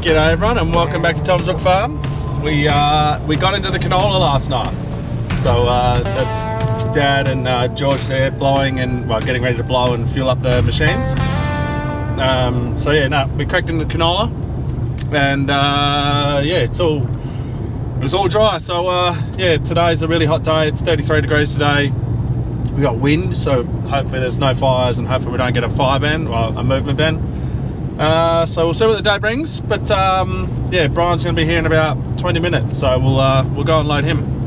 G'day everyone and welcome back to Tom's Brook Farm. We got into the canola last night. So that's Dad and George there blowing and getting ready to blow and fuel up the machines. So yeah, no, we cracked into the canola and yeah, it was all dry. So yeah, today's a really hot day. It's 33 degrees today. We got wind, so hopefully there's no fires and hopefully we don't get a fire ban or a movement ban. So we'll see what the day brings, but yeah, Brian's going to be here in about 20 minutes, so we'll go and load him.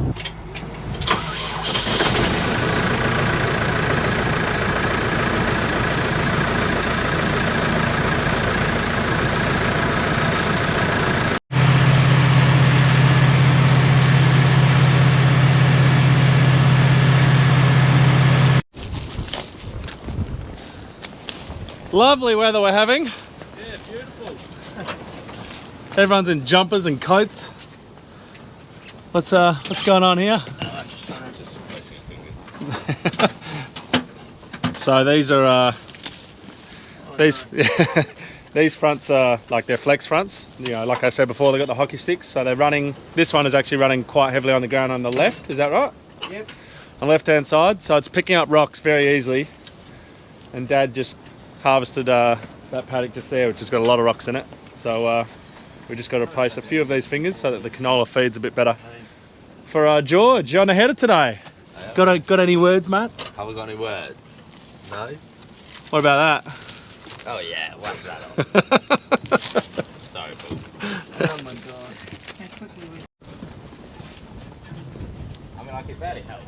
Lovely weather we're having. Yeah, beautiful. Everyone's in jumpers and coats. What's going on here? No, I'm just trying to replacing a finger. So these are these fronts are like they're flex fronts. You know, like I said before, they've got the hockey sticks. So they're running. This one is actually running quite heavily on the ground on the left. Is that right? Yep. On the left-hand side. So it's picking up rocks very easily. And Dad just harvested that paddock just there, which has got a lot of rocks in it. So we just got to replace a few of these fingers so that the canola feeds a bit better. For George, you're on the header today. Got any words, mate? Have we got any words? No? What about that? Oh yeah, whack that off. Sorry, Paul. Oh my god. I mean, I could barely help.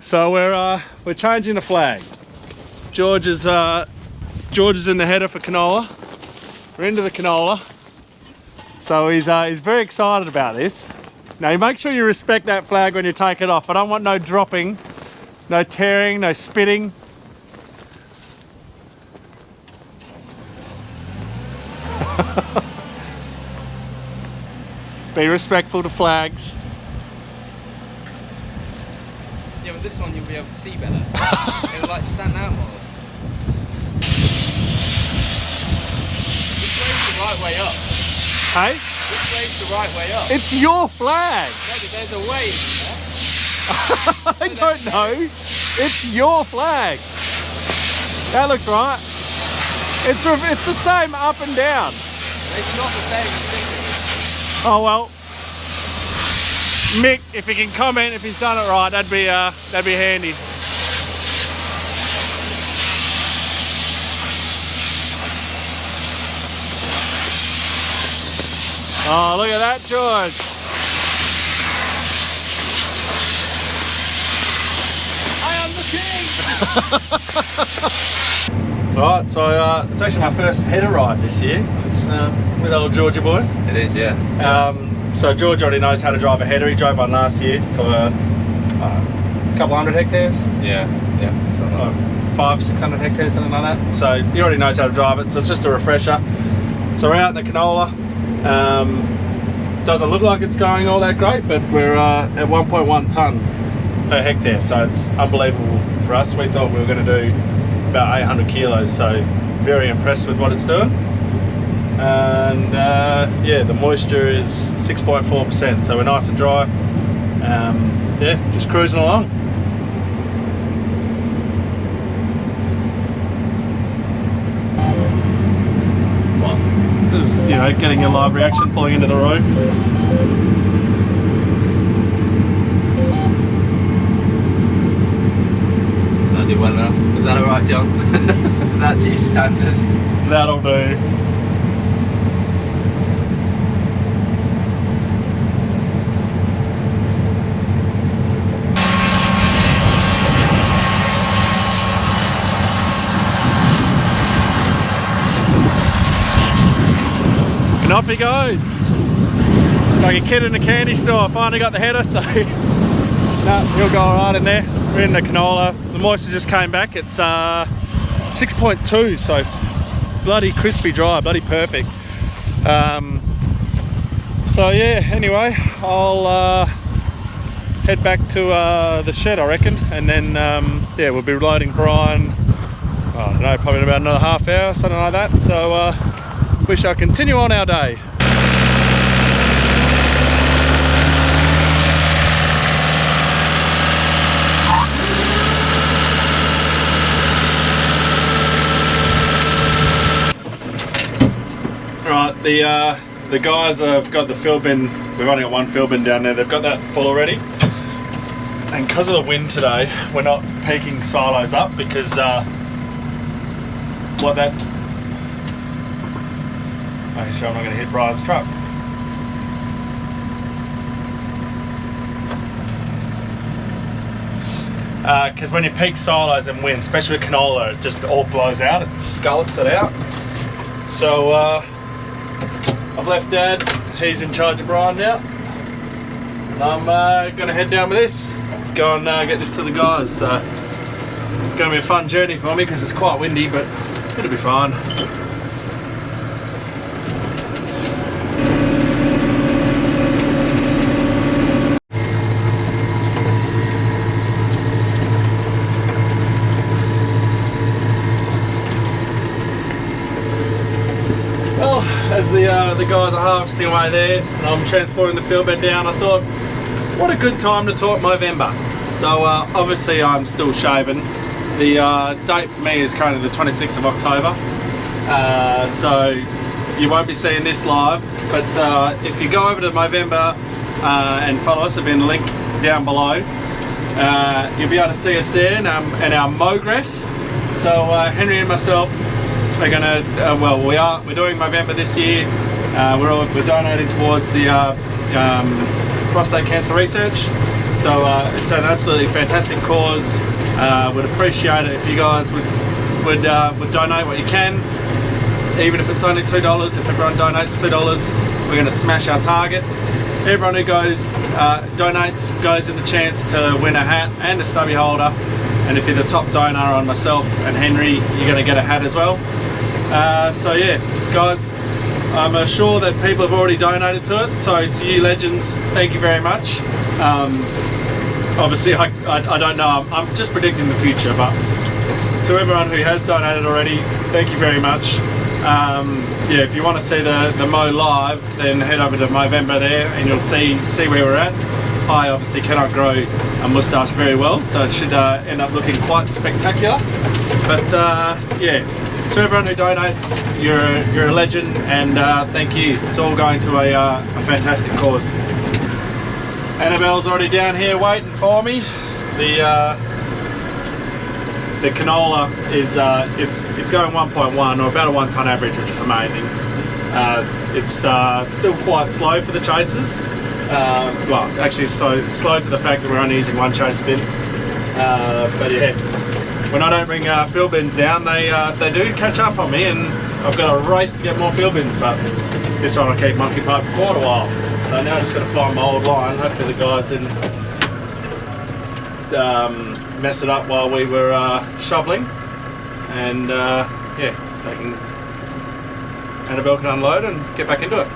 So we're changing the flag. George is in the header for canola. We're into the canola. So he's very excited about this. Now you make sure you respect that flag when you take it off. I don't want no dropping, no tearing, no spitting. Be respectful to flags. Yeah, but this one you'll be able to see better. It'll like stand out more. Which way's the right way up? Hey? Which way's the right way up? It's your flag! No, but there's a way, isn't there? I don't know. It's your flag. That looks right. It's the same up and down. It's not the same as this. Oh well. Mick, if he can comment if he's done it right, that'd be handy. Oh, look at that, George. I am the king! Right, so it's actually my first header ride this year. It's with old Georgie boy. It is, yeah. So George already knows how to drive a header. He drove one last year for a couple hundred hectares. Yeah, yeah. So 500-600 hectares, something like that. So he already knows how to drive it. So it's just a refresher. So we're out in the canola. Doesn't look like it's going all that great, but we're at 1.1 tonne per hectare. So it's unbelievable for us. We thought we were going to do about 800 kilos. So very impressed with what it's doing. And yeah, the moisture is 6.4%, so we're nice and dry. Yeah, just cruising along. What? Just, you know, getting a live reaction, pulling into the road. I did well enough. Is that alright, John? Is that to your standard? That'll do. And off he goes. It's like a kid in a candy store. Finally got the header, so no, he'll go alright in there. We're in the canola. The moisture just came back. It's 6.2, so bloody crispy dry, bloody perfect. So yeah, anyway, I'll head back to the shed, I reckon, and then yeah, we'll be loading Brian, I don't know, probably in about another half hour, something like that. So we shall continue on our day. Right, the guys have got the fill bin. We've only got one fill bin down there. They've got that full already. And because of the wind today, we're not peaking silos up because what that. Making sure I'm not going to hit Brian's truck. Because when you peak silos and wind, especially with canola, it just all blows out. It scallops it out. So I've left Dad. He's in charge of Brian now. And I'm going to head down with this. Go and get this to the guys. Going to be a fun journey for me because it's quite windy, but it'll be fine. Well, as the guys are harvesting away there and I'm transporting the field bed down, I thought, what a good time to talk Movember. So obviously I'm still shaving. The date for me is currently the 26th of October. So you won't be seeing this live, but if you go over to Movember and follow us, there'll be a link down below. You'll be able to see us there and our Mogress. So Henry and myself are gonna, we're doing Movember this year. We're donating towards the prostate cancer research. So it's an absolutely fantastic cause. Would appreciate it if you guys would donate what you can, even if it's only $2. If everyone donates $2, we're going to smash our target. Everyone who donates goes in the chance to win a hat and a stubby holder. And if you're the top donor on myself and Henry, you're going to get a hat as well. So yeah, guys, I'm sure that people have already donated to it. So to you legends, thank you very much. Obviously, I don't know. I'm just predicting the future, but to everyone who has donated already, thank you very much. Yeah, if you want to see the Mo live, then head over to Movember there, and you'll see where we're at. I obviously cannot grow a moustache very well, so it should end up looking quite spectacular. But yeah, to everyone who donates, you're a legend, and thank you. It's all going to a fantastic cause. Annabelle's already down here waiting for me. The canola is it's going 1.1 or about a 1 tonne average, which is amazing. It's still quite slow for the chasers. Well, actually slow to the fact that we're only using one chaser bin. But yeah, when I don't bring fill bins down, they do catch up on me, and I've got to race to get more fill bins. But this one I keep monkey part for quite a while. So now I just got to find my old line. Hopefully the guys didn't mess it up while we were shoveling. And yeah, Annabelle can unload and get back into it.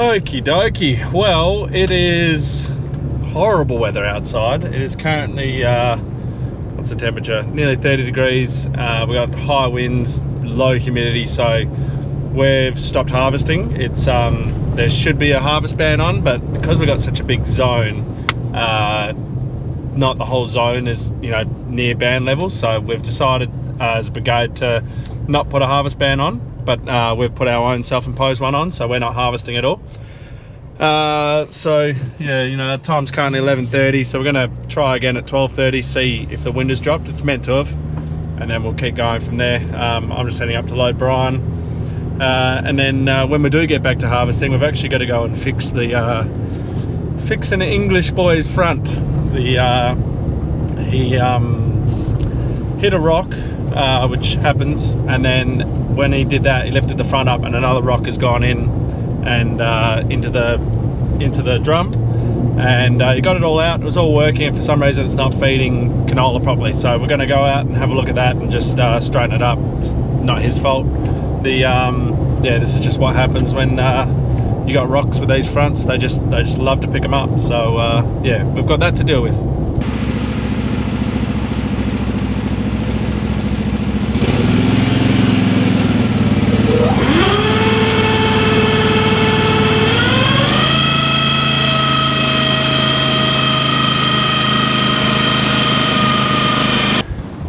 Okie dokie. Well, it is horrible weather outside. It is currently, what's the temperature? Nearly 30 degrees. We got high winds, low humidity, so we've stopped harvesting. It's there should be a harvest ban on, but because we've got such a big zone, not the whole zone is near ban levels, so we've decided as a brigade to not put a harvest ban on. But we've put our own self-imposed one on, so we're not harvesting at all. So yeah, time's currently 11:30, so we're going to try again at 12:30, see if the wind has dropped. It's meant to have, and then we'll keep going from there. I'm just heading up to load Brian. And then when we do get back to harvesting, we've actually got to go and fix the fix an English boy's front. He hit a rock, which happens, and then when he did that, he lifted the front up, and another rock has gone in and into the drum, and he got it all out. It was all working, and for some reason it's not feeding canola properly. So we're going to go out and have a look at that and just straighten it up. It's not his fault. Yeah, this is just what happens when you got rocks with these fronts. They just love to pick them up. So yeah, we've got that to deal with.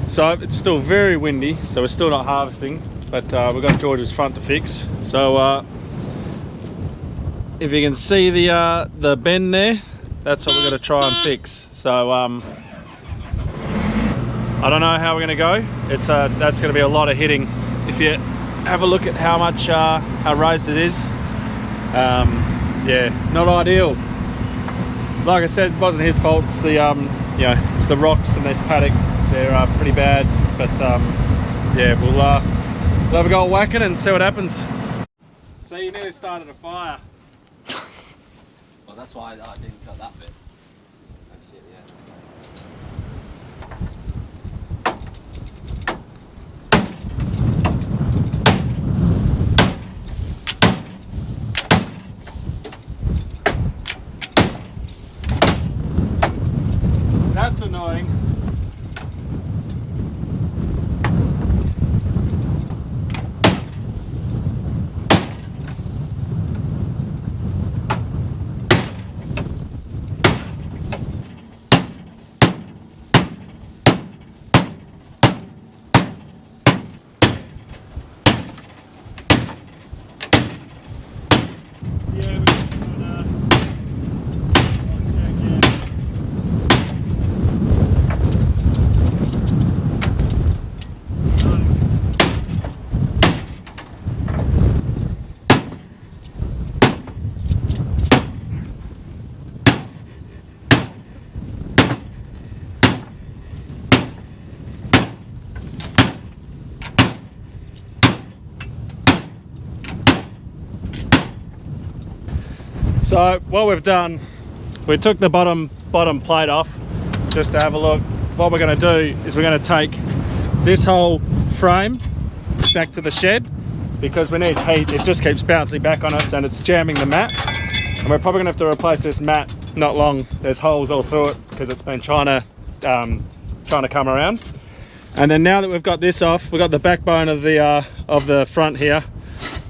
So it's still very windy, so we're still not harvesting, but we've got George's front to fix. So if you can see the bend there, that's what we're going to try and fix. So I don't know how we're going to go. It's that's going to be a lot of hitting. If you have a look at how much how raised it is, yeah, not ideal. Like I said, it wasn't his fault. It's the it's the rocks in this paddock. They're pretty bad, but yeah, we'll have a go at whacking and see what happens. So you nearly started a fire. Well, that's why I didn't cut that bit. Oh shit, yeah. That's annoying. So what we've done, we took the bottom plate off just to have a look. What we're going to do is we're going to take this whole frame back to the shed because we need heat. It just keeps bouncing back on us and it's jamming the mat. And we're probably going to have to replace this mat not long. There's holes all through it because it's been trying to come around. And then now that we've got this off, we've got the backbone of the front here.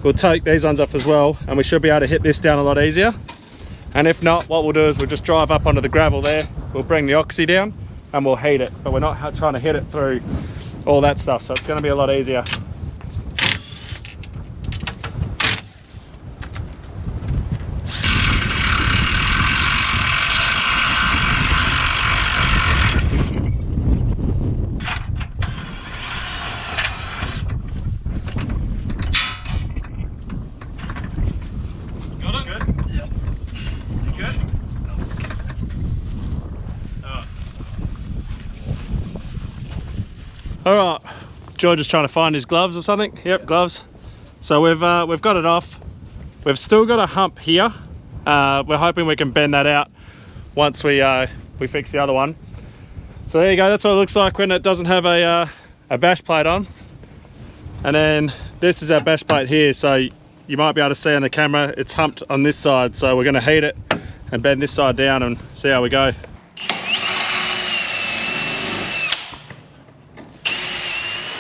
We'll take these ones off as well, and we should be able to hit this down a lot easier. And if not, what we'll do is we'll just drive up onto the gravel there. We'll bring the oxy down and we'll heat it, but we're not trying to hit it through all that stuff, so it's going to be a lot easier. All right, George is trying to find his gloves or something. Yep, gloves. So we've got it off. We've still got a hump here. We're hoping we can bend that out once we fix the other one. So there you go. That's what it looks like when it doesn't have a bash plate on. And then this is our bash plate here. So you might be able to see on the camera, it's humped on this side. So we're going to heat it and bend this side down and see how we go.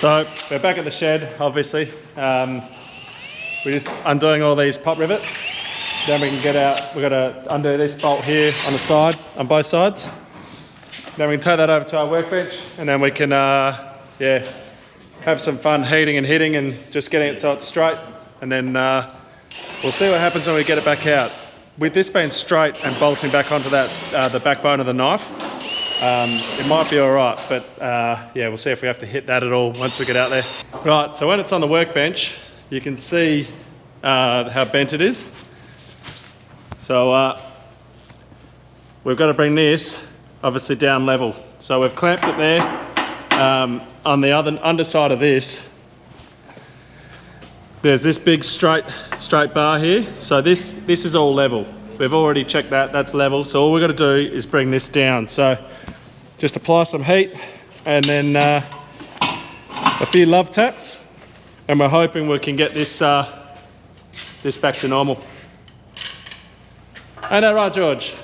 So we're back at the shed, obviously. We're just undoing all these pop rivets. Then we can get out, we've got to undo this bolt here on the side, on both sides. Then we can take that over to our workbench and then we can, yeah, have some fun heating and hitting and just getting it so it's straight. And then we'll see what happens when we get it back out. With this being straight and bolting back onto that, the backbone of the knife, it might be all right, but yeah, we'll see if we have to hit that at all once we get out there. Right, so when it's on the workbench, you can see how bent it is. So we've got to bring this obviously down level. So we've clamped it there. On the other underside of this, there's this big straight bar here. So this is all level. We've already checked that, that's level. So all we've got to do is bring this down. So just apply some heat and then a few love taps, and we're hoping we can get this this back to normal. Ain't that right, George?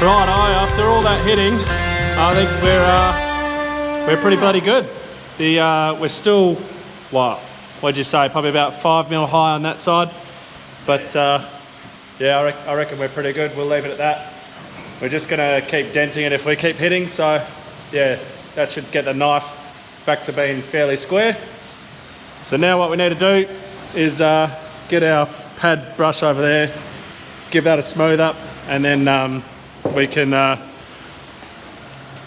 Right, after all that hitting, I think we're pretty bloody good. We're still, what'd you say, probably about 5 mil high on that side. But yeah, I reckon we're pretty good. We'll leave it at that. We're just gonna keep denting it if we keep hitting. So yeah, that should get the knife back to being fairly square. So now what we need to do is get our pad brush over there, give that a smooth up, and then we can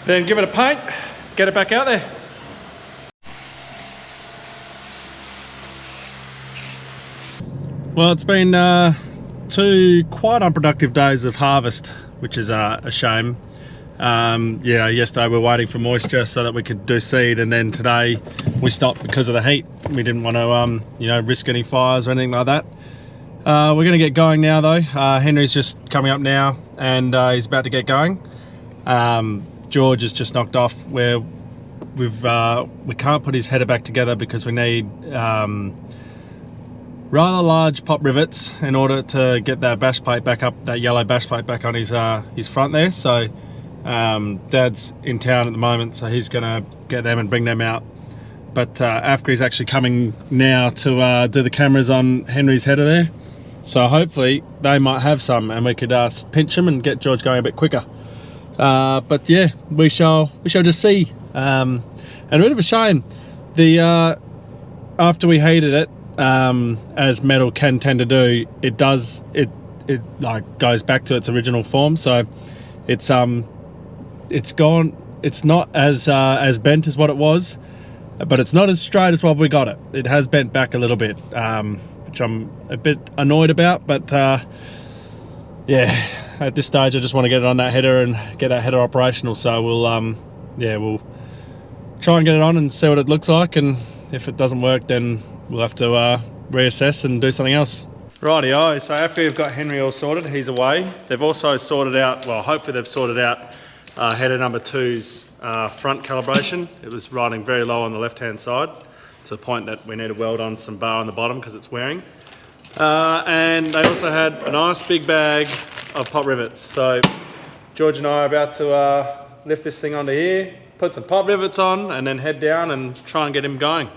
then give it a paint, get it back out there. Well, it's been 2 quite unproductive days of harvest, which is a shame. Yeah, yesterday we were waiting for moisture so that we could do seed, and then today we stopped because of the heat. We didn't want to, you know, risk any fires or anything like that. We're going to get going now though. Henry's just coming up now and he's about to get going. George has just knocked off where we can't put his header back together because we need rather large pop rivets in order to get that bash plate back up, that yellow bash plate back on his front there. So Dad's in town at the moment, so he's going to get them and bring them out. But Afgri's actually coming now to do the cameras on Henry's header there. So hopefully they might have some and we could pinch them and get George going a bit quicker. But yeah, we shall just see. And a bit of a shame, after we heated it, as metal can tend to do, it like goes back to its original form. So it's gone. It's not as bent as what it was, but it's not as straight as what we got it. It has bent back a little bit. Which I'm a bit annoyed about, but yeah, at this stage I just want to get it on that header and get that header operational. So we'll try and get it on and see what it looks like, and if it doesn't work then we'll have to reassess and do something else. Rightio, so after we've got Henry all sorted, he's away. They've also sorted out, well hopefully they've sorted out header number 2's front calibration. It was riding very low on the left hand side. to the point that we need to weld on some bar on the bottom because it's wearing. And they also had a nice big bag of pot rivets. So George and I are about to lift this thing onto here, put some pot rivets on, and then head down and try and get him going.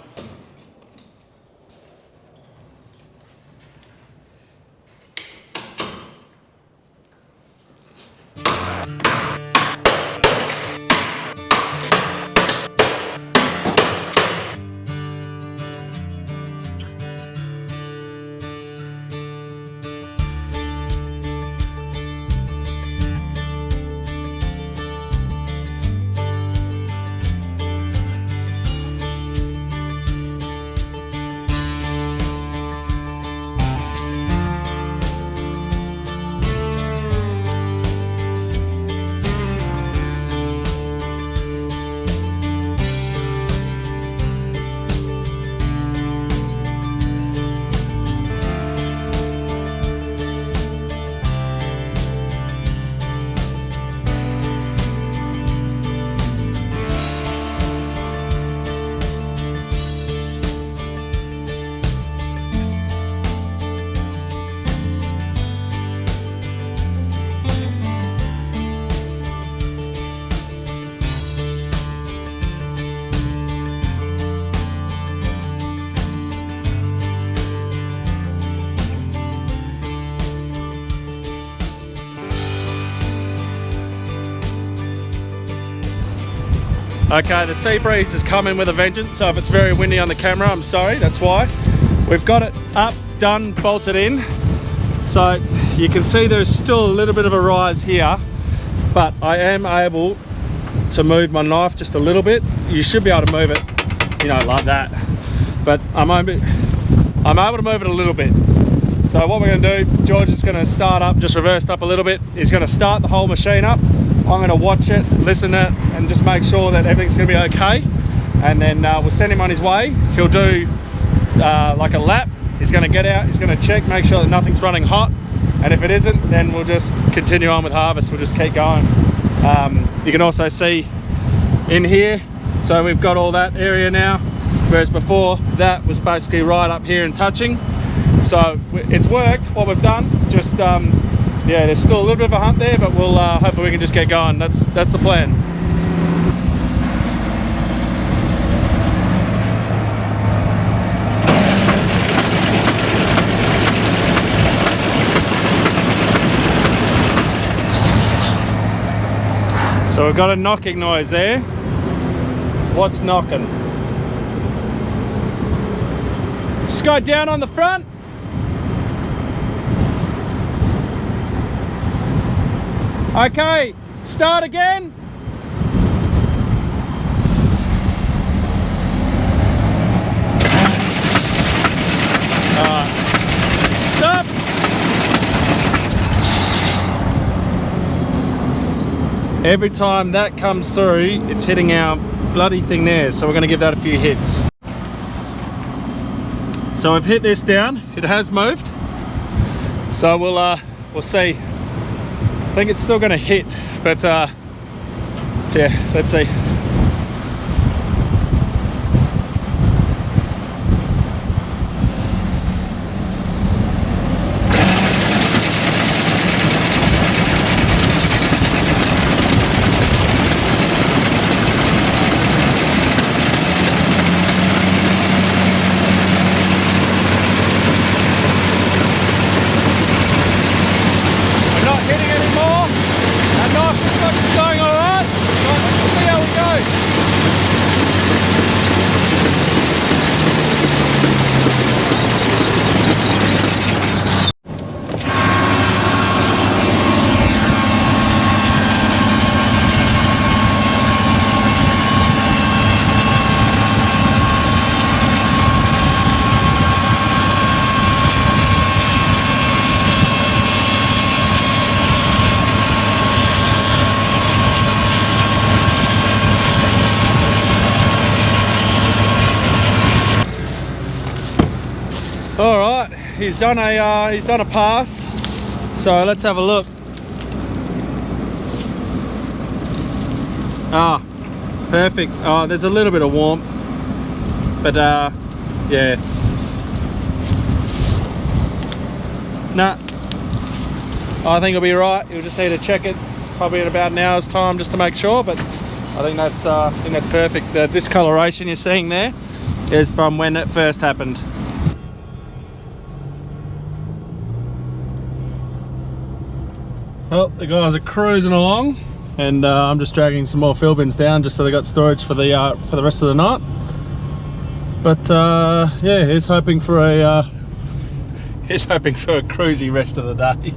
Okay, the sea breeze is coming with a vengeance, so if it's very windy on the camera, I'm sorry, that's why. We've got it up, done, bolted in. So you can see there's still a little bit of a rise here, but I am able to move my knife just a little bit. You should be able to move it, you know, like that. But I'm able to move it a little bit. So what we're gonna do, George is gonna start up, just reversed up a little bit. He's gonna start the whole machine up. I'm gonna watch it, listen to it, and just make sure that everything's gonna be okay. And then we'll send him on his way. He'll do like a lap. He's gonna get out, he's gonna check, make sure that nothing's running hot. And if it isn't, then we'll just continue on with harvest. We'll just keep going. You can also see in here, so we've got all that area now, whereas before that was basically right up here and touching. So it's worked, what we've done. Just yeah, there's still a little bit of a hump there, but we'll hopefully we can just get going. That's the plan. So we've got a knocking noise there. What's knocking? Just go down on the front. Okay, start again. Stop. Every time that comes through, it's hitting our bloody thing there, so we're going to give that a few hits. So I've hit this down, it has moved. So we'll see. I think it's still going to hit, but yeah, let's see. All right, he's done a pass. So let's have a look. Ah, perfect. Oh, there's a little bit of warmth. But yeah. Nah, I think it'll be right. You'll just need to check it probably in about an hour's time just to make sure, but I think that's perfect. The discoloration you're seeing there is from when it first happened. Well, the guys are cruising along, and I'm just dragging some more fill bins down just so they got storage for the rest of the night. But yeah, he's hoping for a cruisy rest of the day.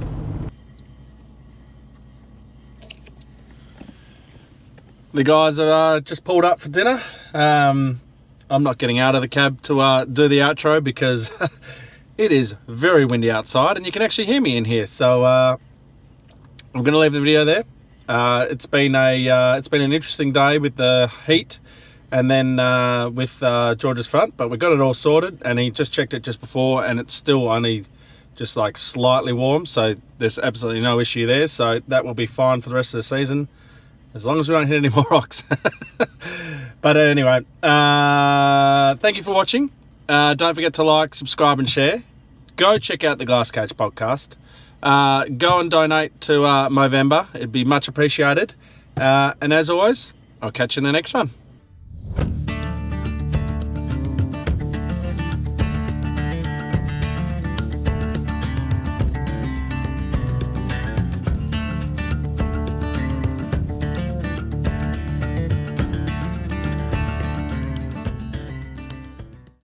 The guys have just pulled up for dinner. I'm not getting out of the cab to do the outro because it is very windy outside, and you can actually hear me in here. So I'm going to leave the video there. It's been an interesting day with the heat, and then with George's front, but we got it all sorted, and he just checked it just before, and it's still only just like slightly warm, so there's absolutely no issue there. So that will be fine for the rest of the season, as long as we don't hit any more rocks. But anyway, thank you for watching. Don't forget to like, subscribe and share. Go check out the Glass Cage podcast. Go and donate to Movember. It'd be much appreciated. And as always, I'll catch you in the next one.